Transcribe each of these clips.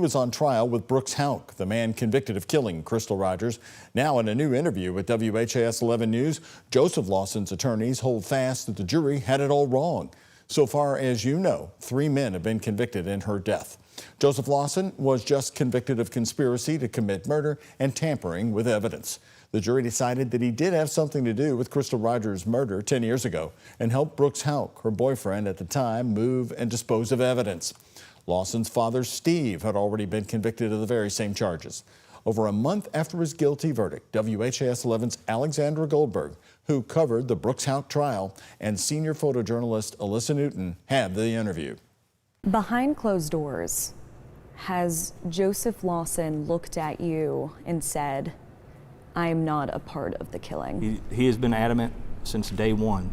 Was on trial with Brooks Houck, the man convicted of killing Crystal Rogers. Now in a new interview with WHAS 11 News, Joseph Lawson's attorneys hold fast that the jury had it all wrong. So far as you know, 3 men have been convicted in her death. Joseph Lawson was just convicted of conspiracy to commit murder and tampering with evidence. The jury decided that he did have something to do with Crystal Rogers' murder 10 years ago and helped Brooks Houck, her boyfriend at the time, move and dispose of evidence. Lawson's father, Steve, had already been convicted of the very same charges. Over a month after his guilty verdict, WHAS 11's Alexandra Goldberg, who covered the Brooks Houck trial, and senior photojournalist Alyssa Newton had the interview. Behind closed doors, has Joseph Lawson looked at you and said, I am not a part of the killing? He has been adamant since day one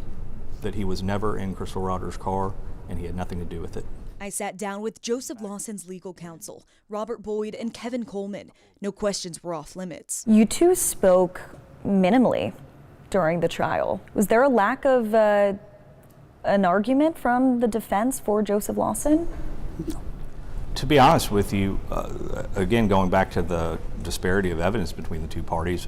that he was never in Crystal Rogers' car and he had nothing to do with it. I sat down with Joseph Lawson's legal counsel, Robert Boyd and Kevin Coleman. No questions were off limits. You two spoke minimally during the trial. Was there a lack of an argument from the defense for Joseph Lawson? To be honest with you, again, going back to the disparity of evidence between the two parties,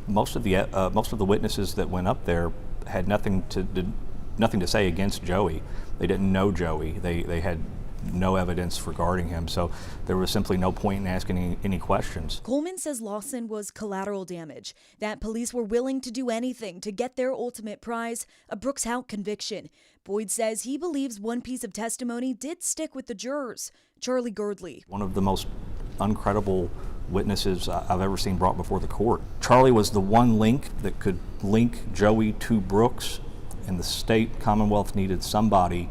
most of the witnesses that went up there had nothing to say against Joey. They didn't know Joey. They had no evidence regarding him, so there was simply no point in asking any questions. Coleman says Lawson was collateral damage, that police were willing to do anything to get their ultimate prize, a Brooks Houck conviction. Boyd says he believes one piece of testimony did stick with the jurors. Charlie Girdley. One of the most uncredible witnesses I've ever seen brought before the court. Charlie was the one link that could link Joey to Brooks, and the state Commonwealth needed somebody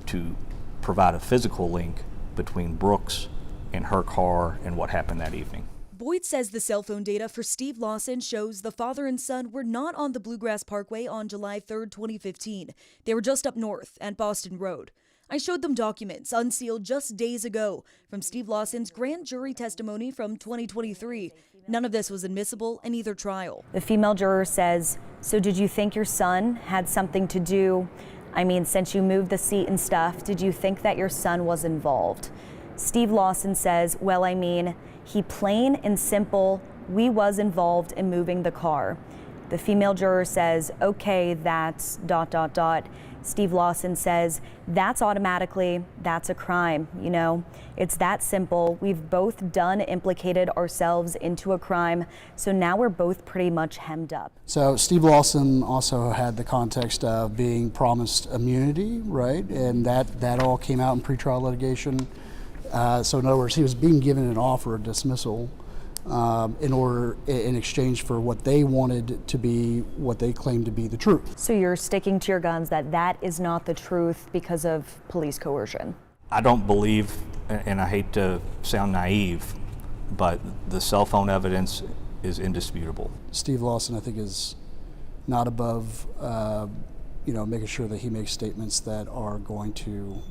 to provide a physical link between Brooks and her car and what happened that evening. Boyd says the cell phone data for Steve Lawson shows the father and son were not on the Bluegrass Parkway on July 3rd, 2015. They were just up north at Boston Road. I showed them documents unsealed just days ago from Steve Lawson's grand jury testimony from 2023. None of this was admissible in either trial. The female juror says, so did you think your son had something to do? I mean, since you moved the seat and stuff, did you think that your son was involved? Steve Lawson says, well, I mean, he plain and simple, we was involved in moving the car. The female juror says, okay, that's ... Steve Lawson says, that's a crime, you know? It's that simple. We've both implicated ourselves into a crime, so now we're both pretty much hemmed up. So Steve Lawson also had the context of being promised immunity, right? And that all came out in pretrial litigation. So in other words, he was being given an offer of dismissal in exchange for what they wanted to be, what they claimed to be the truth. So you're sticking to your guns that is not the truth because of police coercion? I don't believe, and I hate to sound naive, but the cell phone evidence is indisputable. Steve Lawson, I think, is not above, making sure that he makes statements that are going to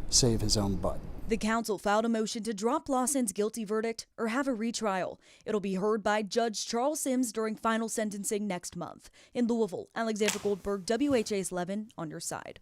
save his own butt. The council filed a motion to drop Lawson's guilty verdict or have a retrial. It'll be heard by Judge Charles Sims during final sentencing next month. In Louisville, Alexandra Goldberg, WHAS 11 on your side.